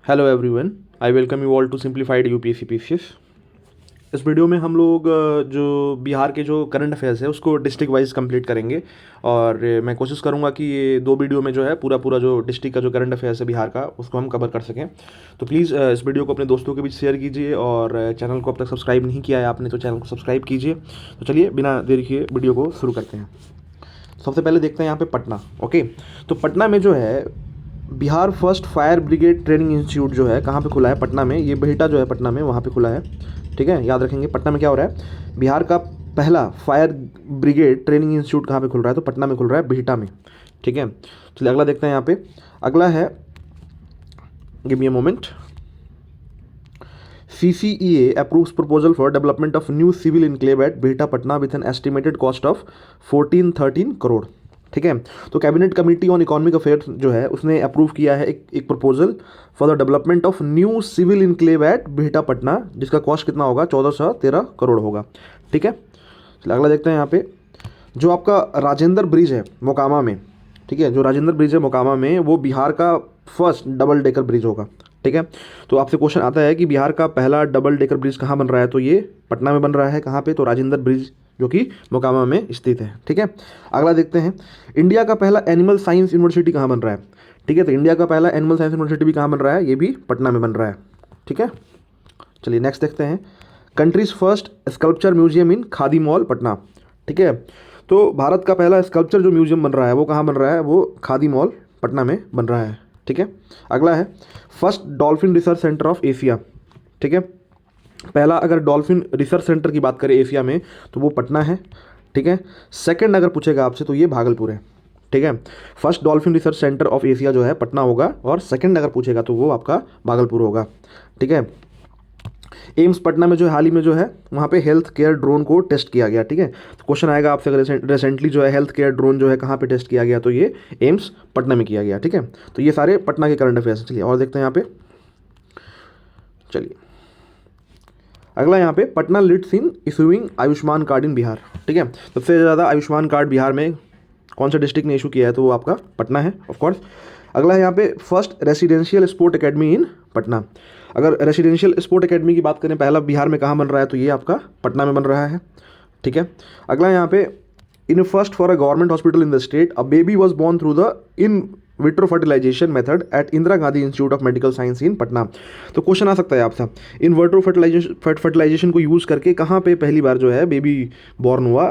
Hello everyone, I welcome you all to simplified UPSC PCS. इस video में हम लोग जो बिहार के जो करंट अफेयर्स है उसको डिस्ट्रिक्ट वाइज कंप्लीट करेंगे। और मैं कोशिश करूंगा कि ये दो वीडियो में जो है पूरा पूरा जो डिस्ट्रिक्ट का जो करंट अफेयर्स है बिहार का उसको हम कवर कर सकें। तो प्लीज़ इस वीडियो को अपने दोस्तों के बीच शेयर कीजिए और चैनल को अब तक सब्सक्राइब नहीं किया है आपने तो चैनल को सब्सक्राइब कीजिए। तो चलिए बिना देरी किए वीडियो को शुरू करते हैं। सबसे पहले देखते हैं यहाँ पे पटना। ओके, तो पटना में जो है Bihar first fire brigade training institute जो है कहाँ पे खुला है? पटना में। ये बिहटा जो है पटना में वहाँ पे खुला है। ठीक है, याद रखेंगे पटना में क्या हो रहा है। बिहार का पहला फायर ब्रिगेड ट्रेनिंग इंस्टीट्यूट कहाँ पे खुल रहा है? तो पटना में खुल रहा है, बिहटा में। ठीक है, चलिए अगला देखते हैं। यहाँ पे अगला है, give me a moment. CCEA approves proposal for development of new civil enclave at Bihta Patna with an estimated cost of 14-13 crore. ठीक है, तो cabinet committee on economic affairs जो है उसने अप्रूव किया है एक proposal for the development of new civil enclave at Bihta Patna, जिसका कॉस्ट कितना होगा? 1413 करोड़ होगा। ठीक है, चलिए अगला देखते हैं। यहाँ पे जो आपका राजेंद्र ब्रिज है मोकामा में, ठीक है, जो राजेंद्र ब्रिज है मोकामा में वो बिहार का फर्स्ट डबल डेकर ब्रिज होगा। ठीक है, तो आपसे क्वेश्चन आता है कि बिहार का पहला डबल डेकर ब्रिज कहाँ बन रहा है? तो ये पटना में बन रहा है। कहाँ पे? तो राजेंद्र ब्रिज जो कि मोकामा में स्थित है। ठीक है, अगला देखते हैं। इंडिया का पहला एनिमल साइंस यूनिवर्सिटी कहाँ बन रहा है? ठीक है, तो इंडिया का पहला एनिमल साइंस यूनिवर्सिटी भी कहाँ बन रहा है? ये भी पटना में बन रहा है। ठीक है, चलिए नेक्स्ट देखते हैं। Countries first sculpture museum in khadi mall Patna. ठीक है, तो भारत का पहला स्कल्पचर जो म्यूजियम बन रहा है वो कहाँ बन रहा है? वो खादी मॉल पटना में बन रहा है। ठीक है, अगला है first dolphin research centre of Asia. ठीक है, पहला अगर डॉल्फिन रिसर्च सेंटर की बात करें एशिया में तो वो पटना है। ठीक है, सेकंड अगर पूछेगा आपसे तो ये भागलपुर है। ठीक है, first dolphin research centre of Asia जो है पटना होगा और सेकंड अगर पूछेगा तो वो आपका भागलपुर होगा। ठीक है, एम्स पटना में जो हाल ही में जो है वहाँ पे हेल्थ केयर ड्रोन को टेस्ट किया गया। ठीक है, तो क्वेश्चन आएगा आपसे अगर रिसेंटली जो है हेल्थ केयर ड्रोन जो है कहाँ पे टेस्ट किया गया? तो ये एम्स पटना में किया गया। ठीक है, तो ये सारे पटना के करंट अफेयर्स। चलिए और देखते हैं यहाँ पे। चलिए अगला यहाँ पे Patna leads in issuing Ayushman card in Bihar. ठीक है, सबसे ज़्यादा आयुष्मान कार्ड बिहार में कौन सा डिस्ट्रिक्ट ने इशू किया है? तो वो आपका पटना है ऑफकोर्स। अगला है यहाँ पे first residential sport academy in Patna. अगर रेसिडेंशियल स्पोर्ट एकेडमी की बात करें पहला बिहार में कहाँ बन रहा है? तो ये आपका पटना में बन रहा है। ठीक है, अगला यहाँ पे in first for a government hospital in the state a baby was born through the in vitro fertilisation method at Indira Gandhi institute of medical science in Patna. तो क्वेश्चन आ सकता है आपसे, इन विट्रो फर्टिलाइजेशन को यूज़ करके कहाँ पे पहली बार जो है बेबी बॉर्न हुआ?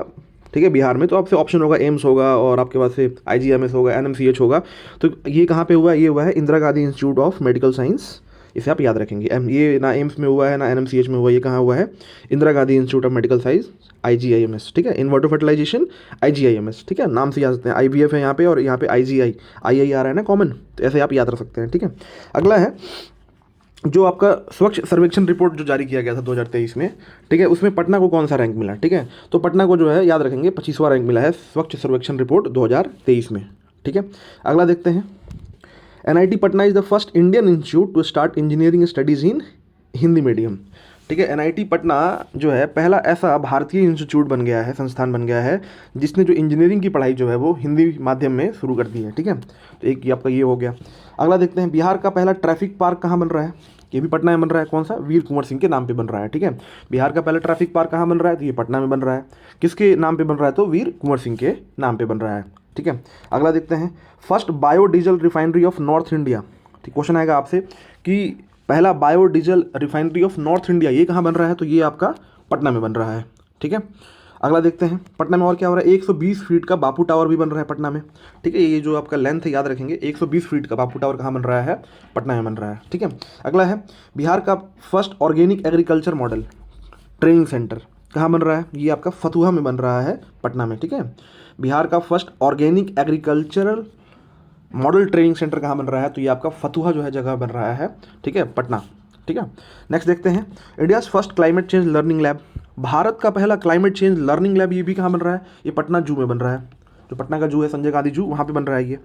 ठीक है, बिहार में। तो आपसे ऑप्शन होगा एम्स होगा और आपके पास से IGMS होगा, NMCH होगा। तो ये कहाँ पे हुआ? ये हुआ है Indira Gandhi institute of medical science. इसे आप याद रखेंगे। ये ना एम्स में हुआ है ना NMCH में हुआ, ये कहाँ हुआ है? Indira Gandhi institute of medical science, IGIMS। ठीक है, इन वाटर फर्टिलाइजेशन IGIMS। ठीक है, नाम से याद सकते हैं। IVF है यहाँ पे और यहाँ पे IGI II आ रहा है ना कॉमन, तो ऐसे आप याद रख सकते हैं। ठीक है, अगला है जो आपका स्वच्छ सर्वेक्षण रिपोर्ट जो जारी किया गया था 2023 में। ठीक है, उसमें पटना को कौन सा रैंक मिला? ठीक है, तो पटना को जो है याद रखेंगे 25वां रैंक मिला है स्वच्छ सर्वेक्षण रिपोर्ट 2023 में। ठीक है, अगला देखते हैं। NIT Patna is the first Indian institute to start engineering studies in Hindi medium. ठीक है, NIT पटना जो है पहला ऐसा भारतीय इंस्टीट्यूट बन गया है, संस्थान बन गया है जिसने जो इंजीनियरिंग की पढ़ाई जो है वो हिंदी माध्यम में शुरू कर दी है। ठीक है, तो एक आपका ये हो गया। अगला देखते हैं, बिहार का पहला ट्रैफिक पार्क कहाँ बन रहा है? ये भी पटना में बन रहा है। कौन सा? वीर कुंवर सिंह के नाम पे बन रहा है। ठीक है, बिहार का पहला ट्रैफिक पार्क कहाँ बन रहा है? तो ये पटना में बन रहा है। किसके नाम पे बन रहा है? तो वीर कुंवर सिंह के नाम पे बन रहा है। ठीक है, अगला देखते हैं। First biodiesel refinery of north India. ठीक, क्वेश्चन आएगा आपसे कि पहला biodiesel refinery of north India ये कहाँ बन रहा है? तो ये आपका पटना में बन रहा है। ठीक है, अगला देखते हैं। पटना में और क्या हो रहा है? 120 फीट का बापू टावर भी बन रहा है पटना में। ठीक है, ये जो आपका लेंथ है याद रखेंगे, 120 फीट का बापू टावर कहाँ बन रहा है? पटना में बन रहा है। ठीक है, अगला है बिहार का first organic agriculture model training centre कहाँ बन रहा है? ये आपका फतुहा में बन रहा है, पटना में। ठीक है, बिहार का first organic agricultural model training centre कहाँ बन रहा है? तो ये आपका फतुहा जो है जगह बन रहा है। ठीक है, पटना। ठीक है, नेक्स्ट देखते हैं। India's first climate change learning lab. Bharat का पहला क्लाइमेट चेंज लर्निंग लैब ये भी कहाँ बन रहा है? ये पटना जू में बन रहा है। जो पटना का जू है संजय गांधी जू, वहाँ पे बन रहा है ये।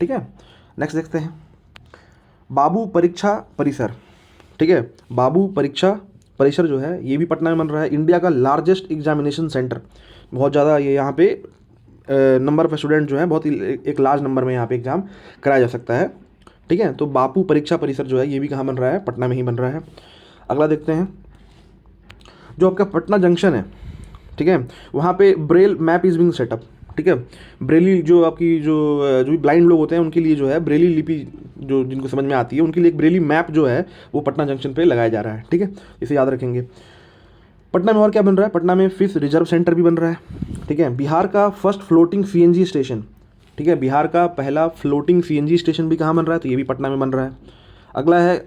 ठीक है, नेक्स्ट देखते हैं। बाबू परीक्षा परिसर। ठीक है, बाबू परीक्षा परिसर जो है ये भी पटना में बन रहा है। इंडिया का लार्जेस्ट एग्जामिनेशन सेंटर, बहुत ज़्यादा ये यहाँ पे नंबर ऑफ स्टूडेंट जो है बहुत ही एक लार्ज नंबर में यहाँ पे एग्ज़ाम कराया जा सकता है। ठीक है। तो बापू परीक्षा परिसर जो है ये भी कहाँ बन रहा है, पटना में ही बन रहा है। अगला देखते हैं, जो आपका पटना जंक्शन है, ठीक है, वहाँ पे Braille map is being setup, ठीक है। ब्रेली जो आपकी जो भी ब्लाइंड लोग होते हैं उनके लिए जो है ब्रेली लिपि जो जिनको समझ में आती है उनके लिए एक ब्रेली मैप जो है वो पटना जंक्शन पे लगाया जा रहा है, ठीक है, इसे याद रखेंगे। पटना में और क्या बन रहा है, पटना में फिश रिजर्व सेंटर भी बन रहा है, ठीक है। बिहार का फर्स्ट फ्लोटिंग सीएनजी स्टेशन, ठीक है, बिहार का पहला फ्लोटिंग सीएनजी स्टेशन भी कहाँ बन रहा है, तो ये भी पटना में बन रहा है। अगला है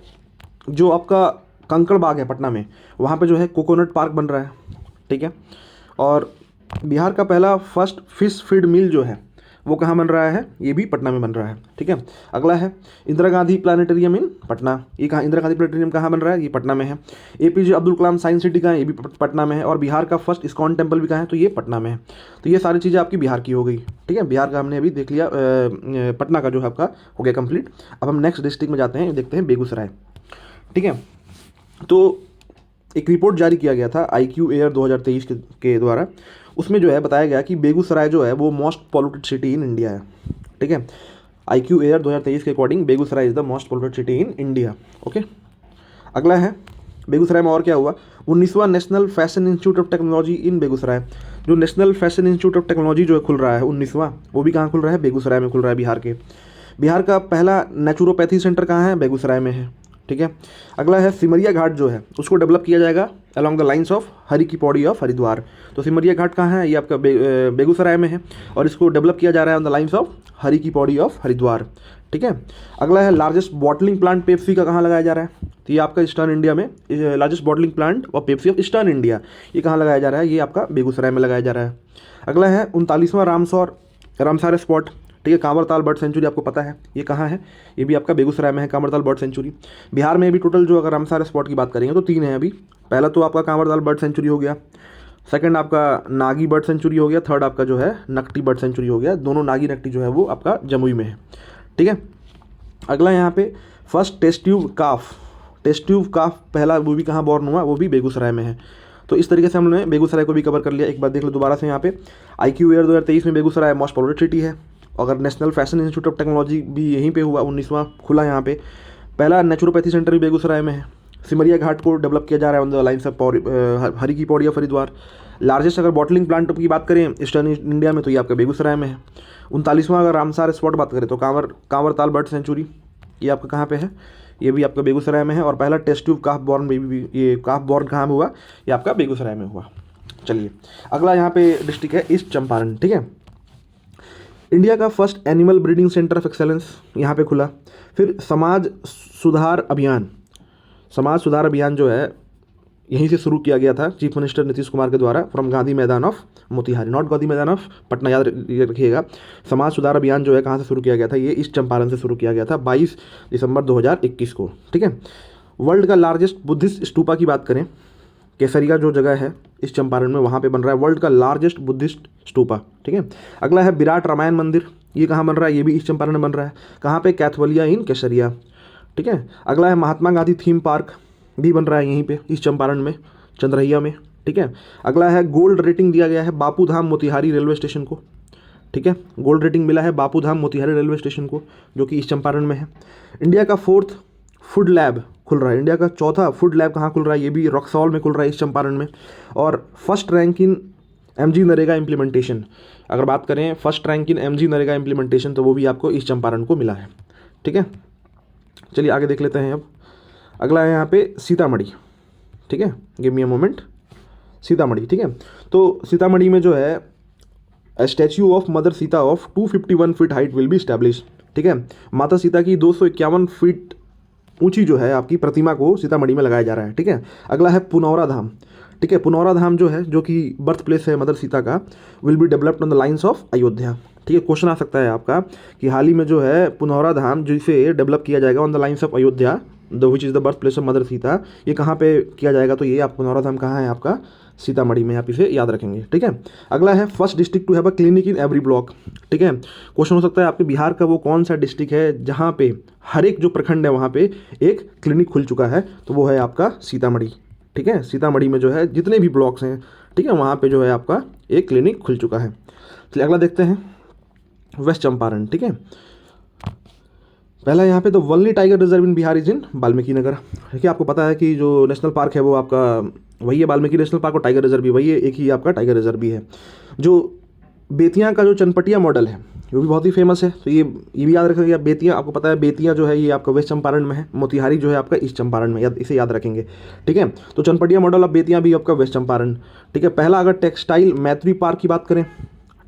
जो आपका कंकड़ बाग है पटना में, वहाँ पे जो है कोकोनट पार्क बन रहा है, ठीक है। और बिहार का पहला फर्स्ट फिश फीड मिल जो है वो कहाँ बन रहा है, ये भी पटना में बन रहा है, ठीक है। अगला है इंदिरा गांधी प्लानिटेरियम इन पटना, ये कहाँ, इंदिरा गांधी प्लानिटेरियम कहाँ बन रहा है, ये पटना में है। APJ Abdul Kalam science city कहाँ है, ये भी पटना में है। और बिहार का फर्स्ट इस्कॉन टेम्पल भी कहाँ है, तो ये पटना में है। तो ये सारी चीज़ें आपकी बिहार की हो गई, ठीक है। बिहार का हमने अभी देख लिया, पटना का जो है आपका हो गया कंप्लीट। अब हम नेक्स्ट डिस्ट्रिक्ट में जाते हैं, देखते हैं बेगूसराय, ठीक है। तो एक रिपोर्ट जारी किया गया था IQ एयर 2023 के द्वारा, उसमें जो है बताया गया कि बेगूसराय जो है वो most polluted city in India है, ठीक है। IQ एयर 2023 के according Begusarai is the most polluted city in India, okay. अगला है बेगूसराय में और क्या हुआ, 19वां national fashion institute of technology in Begusarai, जो national fashion institute of technology जो है खुल रहा है 19वां, वो भी कहाँ खुल रहा है, बेगूसराय में खुल रहा है, बिहार के। बिहार का पहला नेचुरोपैथी सेंटर कहाँ है, बेगूसराय में है, ठीक है। अगला है सिमरिया घाट जो है उसको डेवलप किया जाएगा along the lines of Hari की पौड़ी ऑफ हरिद्वार। तो सिमरिया घाट कहाँ है, ये आपका बेगूसराय में है और इसको डेवलप किया जा रहा है on the lines of Hari की पौड़ी ऑफ हरिद्वार, ठीक है। अगला है लार्जेस्ट बॉटलिंग प्लांट पेप्सी का कहाँ लगाया जा रहा है, तो ये आपका ईस्टर्न इंडिया में largest bottling plant of Pepsi of eastern India, ये कहाँ लगाया जा रहा है, ये आपका बेगूसराय में लगाया जा रहा है। अगला है 39वां रामसार स्पॉट, ठीक है, कांवरताल बर्ड सेंचुरी आपको पता है ये कहाँ है, ये भी आपका बेगूसराय में है कांवरताल बर्ड सेंचुरी। बिहार में भी टोटल जो अगर रामसार स्पॉट की बात करेंगे तो 3 है अभी। पहला तो आपका कांवरताल बर्ड सेंचुरी हो गया, सेकंड आपका नागी बर्ड सेंचुरी हो गया, थर्ड आपका जो है नकटी बर्ड सेंचुरी हो गया। दोनों नागी नकटी जो है वो आपका जमुई में है, ठीक है। अगला यहाँ पे फर्स्ट टेस्ट ट्यूब काफ पहला वो भी कहाँ बॉर्न हुआ, वो भी बेगूसराय में है। तो इस तरीके से हमने बेगूसराय को भी कवर कर लिया। एक बार देख लो दोबारा से, यहाँ पे IQ एयर 2023 में बेगूसराय मोस्ट पॉल्यूटेड सिटी है। अगर national fashion institute of technology भी यहीं पे हुआ, 19वां खुला यहाँ पे। पहला नेचुरोपैथी सेंटर भी बेगूसराय में है। सिमरिया घाट को डेवलप किया जा रहा है on the lines of Hari की पौड़ी ऑफ हरिद्वार। लार्जेस्ट अगर बॉटलिंग प्लांट की बात करें ईस्टर्न इंडिया में तो ये आपका बेगूसराय में है। 39वां अगर रामसार स्पॉट बात करें तो कांवरताल बर्ड सेंचुरी ये आपका कहाँ पे है, ये भी आपका बेगूसराय में है। और पहला टेस्ट ट्यूब काफ बॉर्न बेबी, ये काफ बॉर्न कहाँ में हुआ, ये आपका बेगूसराय में हुआ। चलिए अगला यहाँ पे डिस्ट्रिक्ट है ईस्ट चंपारण, ठीक है। इंडिया का first animal breeding centre of excellence यहाँ पे खुला। फिर समाज सुधार अभियान जो है यहीं से शुरू किया गया था चीफ मिनिस्टर नीतीश कुमार के द्वारा, फ्रॉम गांधी मैदान ऑफ मोतिहारी, नॉट गांधी मैदान ऑफ पटना, याद रखिएगा। समाज सुधार अभियान जो है कहाँ से शुरू किया गया था, ये ईस्ट चंपारण से शुरू किया गया था 22 दिसंबर 2021 को, ठीक है। वर्ल्ड का लार्जेस्ट बुद्धिस्ट स्तूपा की बात करें, केसरिया जो जगह है इस चंपारण में, वहाँ पे बन रहा है वर्ल्ड का लार्जेस्ट बुद्धिस्ट स्तूपा, ठीक है। अगला है विराट रामायण मंदिर, ये कहाँ बन रहा है, ये भी इस चंपारण में बन रहा है। कहाँ पे, कैथवलिया इन केसरिया, ठीक है। अगला है महात्मा गांधी थीम पार्क भी बन रहा है यहीं पे इस चंपारण में, चंद्रहिया में, ठीक है। अगला है गोल्ड रेटिंग दिया गया है बापू धाम मोतिहारी रेलवे स्टेशन को, ठीक है। गोल्ड रेटिंग मिला है बापू धाम मोतिहारी रेलवे स्टेशन को जो कि इस चंपारण में है। इंडिया का 4th फूड लैब खुल रहा है, इंडिया का 4था फूड लैब कहाँ खुल रहा है, ये भी रक्सौल में खुल रहा है इस चंपारण में। और first rank in MG NREGA implementation, अगर बात करें first rank in MG NREGA implementation तो वो भी आपको इस चंपारण को मिला है, ठीक है। चलिए आगे देख लेते हैं अब। अगला है यहाँ पे सीतामढ़ी, ठीक है, give me a moment, Sitamarhi, ठीक है। तो सीतामढ़ी में जो है statue of mother Sita of 251 feet height will be establish, ठीक है। माता सीता की 251 फीट ऊंची जो है आपकी प्रतिमा को सीतामढ़ी में लगाया जा रहा है, ठीक है। अगला है पुनौरा धाम, ठीक है। पुनौरा धाम जो है जो कि बर्थ प्लेस है मदर सीता का, will be developed on the lines of Ayodhya, ठीक है। क्वेश्चन आ सकता है आपका कि हाल ही में जो है पुनौरा धाम जिसे डेवलप किया जाएगा on the lines of Ayodhya, the which is the birth place of mother Sita, ये कहाँ पे किया जाएगा, तो ये आप पुनौरा धाम कहाँ है आपका, सीतामढ़ी में, आप इसे याद रखेंगे, ठीक है। अगला है first district to have a clinic in every block, ठीक है। क्वेश्चन हो सकता है आपके बिहार का वो कौन सा डिस्ट्रिक्ट है जहाँ पे हर एक जो प्रखंड है वहाँ पे एक क्लिनिक खुल चुका है, तो वो है आपका सीतामढ़ी, ठीक है। सीतामढ़ी में जो है जितने भी ब्लॉक्स हैं, ठीक है, वहाँ पे जो है आपका एक क्लिनिक खुल चुका है। चलिए अगला देखते हैं वेस्ट चंपारण, ठीक है। पहला यहाँ पे the only tiger reserve in Bihar is in Valmiki Nagar. देखिए आपको पता है कि जो नेशनल पार्क है वो आपका वही है वाल्मीकि नेशनल पार्क, और टाइगर रिजर्व भी वही है, एक ही आपका टाइगर रिजर्व भी है। जो बेतिया का जो चनपटिया मॉडल है वो भी बहुत ही फेमस है, तो ये भी याद रखेंगे आप। बेतिया आपको पता है, बेतिया जो है ये आपका वेस्ट चंपारण में है, मोतिहारी जो है आपका ईस्ट चंपारण में, इसे याद रखेंगे, ठीक है। तो चनपटिया मॉडल ऑफ बेतिया भी आपका वेस्ट चंपारण, ठीक है। पहला अगर टेक्सटाइल मैत्री पार्क की बात करें,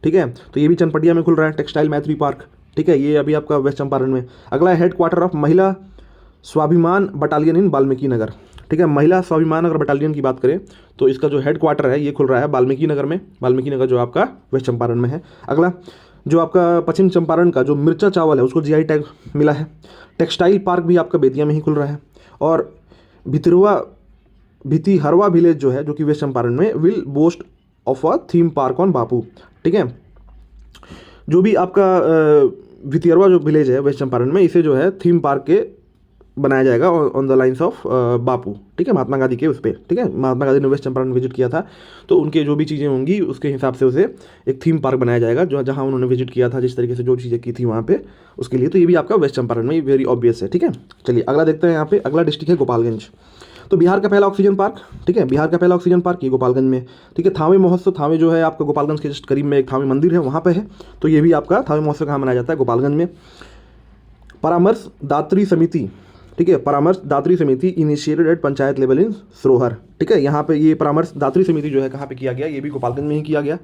ठीक है, तो ये भी चनपटिया में खुल रहा है, टेक्सटाइल मैत्री पार्क, ठीक है, ये अभी आपका वेस्ट चंपारण में। अगला हेड क्वार्टर ऑफ महिला स्वाभिमान बटालियन इन वाल्मीकि नगर, ठीक है। महिला स्वाभिमान अगर बटालियन की बात करें तो इसका जो हेड क्वार्टर है ये खुल रहा है वाल्मीकि नगर में, वाल्मीकि नगर जो आपका वेस्ट चंपारण में है। अगला जो आपका पश्चिम चंपारण का जो मिर्चा चावल है उसको जीआई टैग मिला है। टेक्सटाइल पार्क भी आपका बेतिया में ही खुल रहा है। और भितिहरवा विलेज जो है जो कि वेस्ट चंपारण में will boast of a theme park on Bapu, ठीक है। जो भी आपका भितिहरवा जो विलेज है वेस्ट चंपारण में, इसे जो है थीम पार्क के बनाया जाएगा ऑन द लाइन्स ऑफ बापू, ठीक है, महात्मा गांधी के उस पर, ठीक है। महात्मा गांधी ने वेस्ट चंपारण विजिट किया था तो उनके जो भी चीज़ें होंगी उसके हिसाब से उसे एक थीम पार्क बनाया जाएगा, जो जहां उन्होंने विजिट किया था, जिस तरीके से जो चीज़ें की थी वहाँ पे उसके लिए। तो ये भी आपका वेस्ट चंपारण में वेरी ऑब्वियस है, ठीक है। चलिए अगला देखते हैं। यहाँ पे अगला डिस्ट्रिक्ट है गोपालगंज। तो बिहार का पहला ऑक्सीजन पार्क, ठीक है, बिहार का पहला ऑक्सीजन पार्क ये गोपालगंज में, ठीक है। थावे महोत्सव, थावे जो है आपका गोपालगंज के जस्ट करीब में एक थावे मंदिर है वहाँ पे है, तो ये भी आपका थावे महोत्सव कहाँ मनाया जाता है, गोपालगंज में। परामर्श दात्री समिति, ठीक है, परामर्श दात्री समिति initiated at panchayat level in Sarohar, ठीक है। यहाँ पे ये परामर्श दात्री समिति जो है कहाँ पे किया गया, ये भी गोपालगंज में ही किया गया,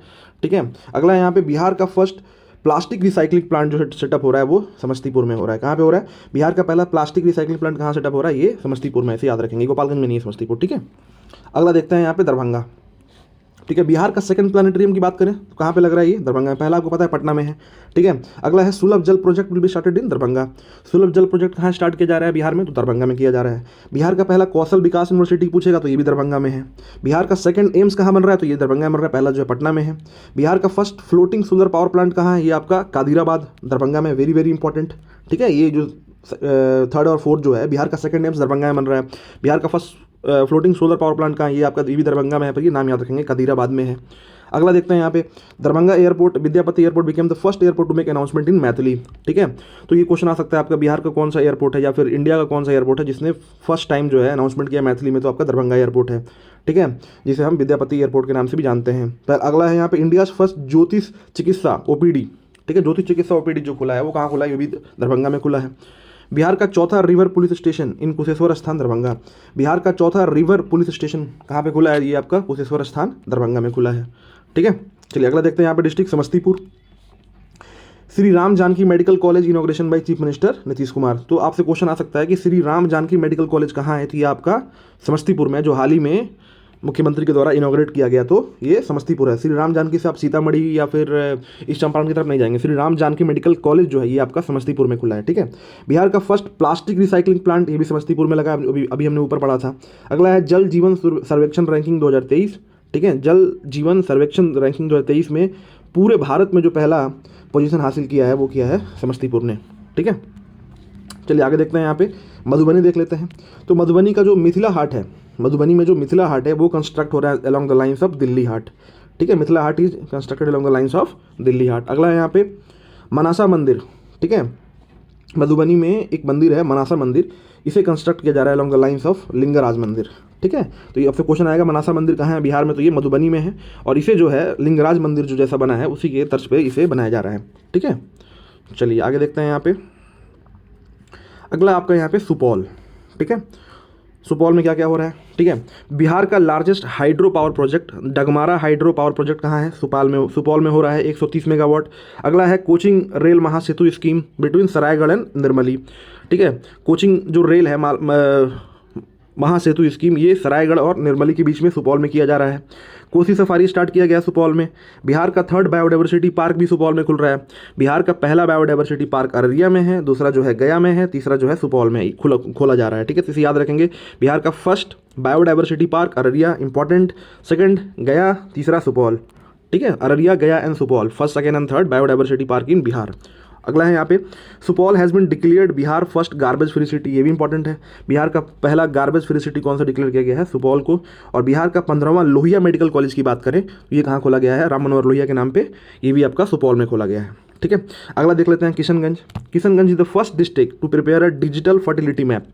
ठीक है। अगला यहाँ पे बिहार का फर्स्ट प्लास्टिक रिसाइकलिंग प्लांट जो सेटअप हो रहा है वो समस्तीपुर में हो रहा है। कहाँ पे हो रहा है, बिहार का पहला प्लास्टिक रिसाइकलिंग प्लांट कहाँ सेटअप हो रहा है, ये समस्तीपुर में, ऐसे याद रखेंगे, गोपालगंज में नहीं है, समस्तीपुर, ठीक है। अगला देखते हैं यहाँ पे दरभंगा, ठीक है। बिहार का सेकंड प्लानिटेरियम की बात करें तो कहाँ पे लग रहा है, ये दरभंगा में। पहला आपको पता है पटना में है, ठीक है। अगला है सुलभ जल project will be started in Darbhanga. सुलभ जल प्रोजेक्ट कहाँ स्टार्ट किया जा रहा है बिहार में, तो दरभंगा में किया जा रहा है। बिहार का पहला कौशल विकास यूनिवर्सिटी पूछेगा तो ये भी दरभंगा में है। बिहार का सेकंड एम्स कहाँ बन रहा है, तो ये दरभंगा में बन रहा है, पहला जो है पटना में है। बिहार का first floating solar power plant कहाँ है, ये आपका कादिराबाद दरभंगा में, वेरी वेरी इंपॉर्टेंट, ठीक है। ये जो थर्ड और फोर्थ जो है, बिहार का सेकंड एम्स दरभंगा में बन रहा है। बिहार का first floating solar power plant कहाँ है, ये आपका भी दरभंगा में है, पर ये नाम याद रखेंगे, कादिराबाद में है। अगला देखते हैं यहाँ पे Darbhanga airport, Vidyapati airport became the first airport to make announcement in Maithili, ठीक है। तो ये क्वेश्चन आ सकता है आपका, बिहार का कौन सा एयरपोर्ट है या फिर इंडिया का कौन सा एयरपोर्ट है जिसने फर्स्ट टाइम जो है अनाउंसमेंट किया मैथिली में, तो आपका दरभंगा एयरपोर्ट है, ठीक है, जिसे हम विद्यापति एयरपोर्ट के नाम से भी जानते हैं। तो अगला है यहाँ पे इंडिया फर्स्ट ज्योतिष चिकित्सा ओपीडी, ठीक है, ज्योतिष चिकित्सा ओपीडी जो खुला है वो कहाँ खुला है, ये भी दरभंगा में खुला है। बिहार का चौथा रिवर पुलिस स्टेशन इन कुशेश्वर स्थान दरभंगा। बिहार का चौथा रिवर पुलिस स्टेशन कहाँ पे खुला है, ये आपका कुशेश्वर स्थान दरभंगा में खुला है, ठीक है। चलिए अगला देखते हैं यहाँ पे district Samastipur. Shri Ram Janaki medical college inauguration by chief minister Nitish Kumar. तो आपसे क्वेश्चन आ सकता है कि श्री राम जानकी मेडिकल कॉलेज कहाँ है, तो ये आपका समस्तीपुर में, जो हाल ही में मुख्यमंत्री के द्वारा इनॉग्रेट किया गया, तो ये समस्तीपुर है। श्री राम जानकी से आप सीतामढ़ी या फिर ईस्ट चंपारण की तरफ नहीं जाएंगे, श्री राम जानकी मेडिकल कॉलेज जो है ये आपका समस्तीपुर में खुला है, ठीक है। बिहार का फर्स्ट प्लास्टिक रिसाइकलिंग प्लांट ये भी समस्तीपुर में लगा, अभी हमने ऊपर पढ़ा था। अगला है जल जीवन सर्वेक्षण रैंकिंग 2023, ठीक है, जल जीवन सर्वेक्षण रैंकिंग 2023 में पूरे भारत में जो पहला पोजीशन हासिल किया है वो किया है समस्तीपुर ने, ठीक है। चलिए आगे देखते हैं, यहाँ पे मधुबनी देख लेते हैं। तो मधुबनी का जो मिथिला हाट है, मधुबनी में जो मिथिला हाट है वो कंस्ट्रक्ट हो रहा है along the lines of Delhi Haat, ठीक है, Mithila Haat is constructed along the lines of Delhi Haat. अगला है यहाँ पे मनासा मंदिर, ठीक है, मधुबनी में एक मंदिर है मनासा मंदिर, इसे कंस्ट्रक्ट किया जा रहा है along the lines of Lingaraj मंदिर, ठीक है। तो ये आपसे क्वेश्चन आएगा मनासा मंदिर कहाँ है बिहार में, तो ये मधुबनी में है, और इसे जो है लिंगराज मंदिर जो जैसा बना है उसी के तर्ज पे इसे बनाया जा रहा है, ठीक है। चलिए आगे देखते हैं यहाँ पे। अगला आपका यहाँ पे सुपौल, ठीक है, सुपौल में क्या क्या हो रहा है, ठीक है। बिहार का largest hydro power project Dagmara hydro power project कहाँ है, सुपौल में हो रहा है, 130 मेगावाट। अगला है coaching rail Mahasetu scheme between Saraigarh and Nirmali, ठीक है, कोचिंग जो रेल है महासेतु स्कीम ये सरायगढ़ और निर्मली के बीच में सुपौल में किया जा रहा है। कोसी सफारी स्टार्ट किया गया सुपौल में। बिहार का थर्ड बायोडाइवर्सिटी पार्क भी सुपौल में खुल रहा है। बिहार का पहला बायोडाइवर्सिटी पार्क अररिया में है, दूसरा जो है गया में है, तीसरा जो है सुपौल में खोला जा रहा है, ठीक है। इसे याद रखेंगे, बिहार का first biodiversity park Araria important, second गया, तीसरा सुपौल, ठीक है, अररिया गया and Supaul, first second and third biodiversity park इन बिहार। अगला है यहाँ पे Supaul has been declared Bihar first garbage free city, ये भी इंपॉर्टेंट है। बिहार का पहला गार्बेज फ्री सिटी कौन सा डिक्लेयर किया गया है, सुपौल को। और बिहार का 15वां लोहिया मेडिकल कॉलेज की बात करें तो ये कहाँ खोला गया है, राम मनोहर लोहिया के नाम पे, ये भी आपका सुपौल में खोला गया है, ठीक है। अगला देख लेते हैं Kishanganj. Kishanganj is the first district to prepare a digital fertility map.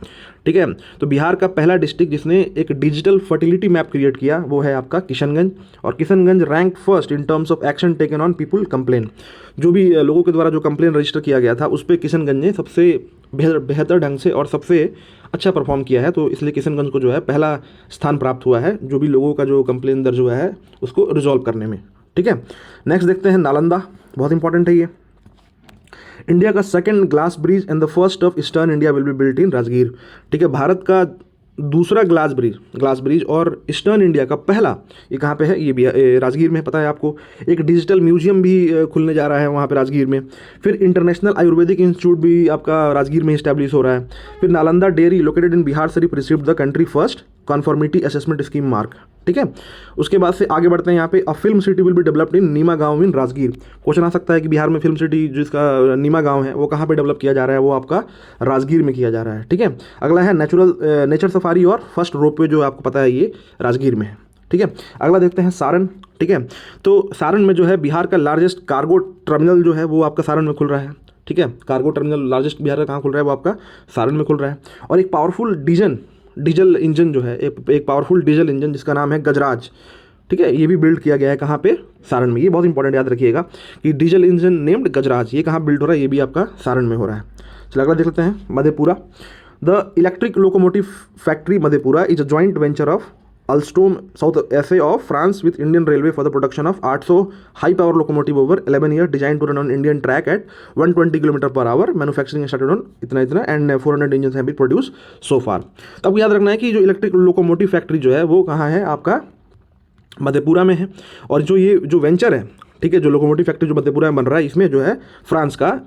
ठीक है, तो बिहार का पहला डिस्ट्रिक्ट जिसने एक डिजिटल फर्टिलिटी मैप क्रिएट किया वो है आपका किशनगंज। और Kishanganj rank first in terms of action taken on people complain. जो भी लोगों के द्वारा जो कंप्लेन रजिस्टर किया गया था उस पर किशनगंज ने सबसे बेहतर ढंग से और सबसे अच्छा परफॉर्म किया है, तो इसलिए किशनगंज को जो है पहला स्थान प्राप्त हुआ है जो भी लोगों का जो कंप्लेन दर्ज हुआ है उसको रिजॉल्व करने में। ठीक है, नेक्स्ट देखते हैं नालंदा। बहुत इंपॉर्टेंट है ये। इंडिया का second glass bridge and the first of eastern India will be built in Rajgir. ठीक है, भारत का दूसरा ग्लास ब्रिज और ईस्टर्न इंडिया का पहला ये कहाँ पे है, ये भी राजगीर में, पता है आपको। एक डिजिटल म्यूजियम भी खुलने जा रहा है वहाँ पे राजगीर में। फिर इंटरनेशनल आयुर्वेदिक इंस्टीट्यूट भी आपका राजगीर में इस्टेब्लिश हो रहा है। फिर Nalanda dairy located in Bihar Sharif received the country first conformity assessment scheme mark. ठीक है, उसके बाद से आगे बढ़ते हैं। यहाँ पे a film city will be developed in Nima गांव इन राजगीर। क्वेश्चन आ सकता है कि बिहार में फिल्म सिटी जिसका नीमा गांव है वो कहाँ पे डेवलप किया जा रहा है, वो आपका राजगीर में किया जा रहा है। ठीक है, अगला है नेचर सफारी और फर्स्ट रोपवे, जो आपको पता है ये राजगीर में है। ठीक है, अगला देखते हैं सारण। ठीक है, तो सारण में जो है बिहार का लार्जेस्ट कार्गो टर्मिनल जो है वो आपका सारण में खुल रहा है। ठीक है, कार्गो टर्मिनल लार्जेस्ट बिहार का कहाँ खुल रहा है, वो आपका सारण में खुल रहा है। और एक पावरफुल डीजल इंजन जो है, एक पावरफुल डीजल इंजन जिसका नाम है गजराज। ठीक है, ये भी बिल्ड किया गया है कहाँ पे, सारण में। ये बहुत इंपॉर्टेंट याद रखिएगा कि डीजल इंजन नेम्ड गजराज, ये कहाँ बिल्ड हो रहा है, ये भी आपका सारण में हो रहा है। चलिए अगला देख लेते हैं Madhepura. The electric locomotive factory Madhepura is a joint venture of Alstom south SA of France with Indian railway for the production of 800 high power locomotive over 11 year design to run on Indian track at 120 kilometre per hour. Manufacturing started on इतना and 400 engine have been produce so far. तो आपको याद रखना है कि जो electric locomotive factory जो है वो कहाँ है, आपका मधेपुरा में है। और जो वेंचर है, ठीक है, जो लोकोमोटिव फैक्ट्री जो मधेपुरा में बन रहा है, इसमें जो है फ्रांस का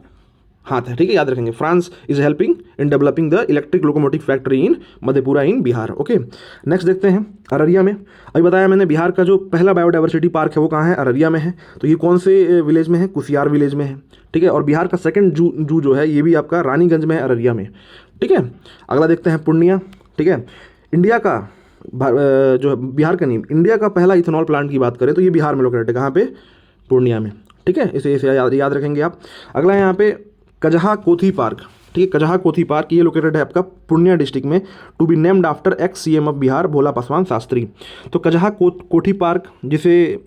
हाथ है। ठीक है, याद रखेंगे, France is helping in developing the electric locomotive factory in Madhepura in Bihar. Okay, next देखते हैं अररिया में। अभी बताया मैंने बिहार का जो पहला बायोडाइवर्सिटी पार्क है वो कहाँ है, अररिया में है। तो ये कौन से विलेज में है, कुसियार विलेज में है। ठीक है, और बिहार का सेकंड जू जो है ये भी आपका रानीगंज में है, अररिया में। ठीक है, अगला देखते हैं पूर्णिया। ठीक है, इंडिया का जो बिहार का नहीं, इंडिया का पहला इथेनॉल प्लांट की बात करें तो ये बिहार में लोकेटेड है, कहाँ पे, पूर्णिया में। ठीक है, इसे याद रखेंगे आप। अगला है यहाँ पे कजहा कोथी पार्क। ठीक है, कजहा कोथी पार्क ये लोकेटेड है आपका पूर्णिया डिस्ट्रिक्ट में, to be named after ex CM of Bihar Bhola Paswan Shastri. तो कजहा कोठी पार्क, जिसे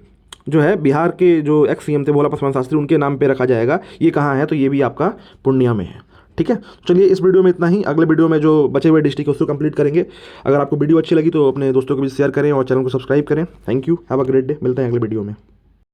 जो है बिहार के जो एक्स सीएम थे भोला पासवान शास्त्री, उनके नाम पे रखा जाएगा। ये कहाँ है, तो ये भी आपका पूर्णिया में है। ठीक है, चलिए इस वीडियो में इतना ही। अगले वीडियो में जो बचे हुए डिस्ट्रिक्ट है उसको कंप्लीट करेंगे। अगर आपको वीडियो अच्छी लगी तो अपने दोस्तों को भी शेयर करें और चैनल को सब्सक्राइब करें। Thank you, have a great day. मिलते हैं अगले वीडियो में।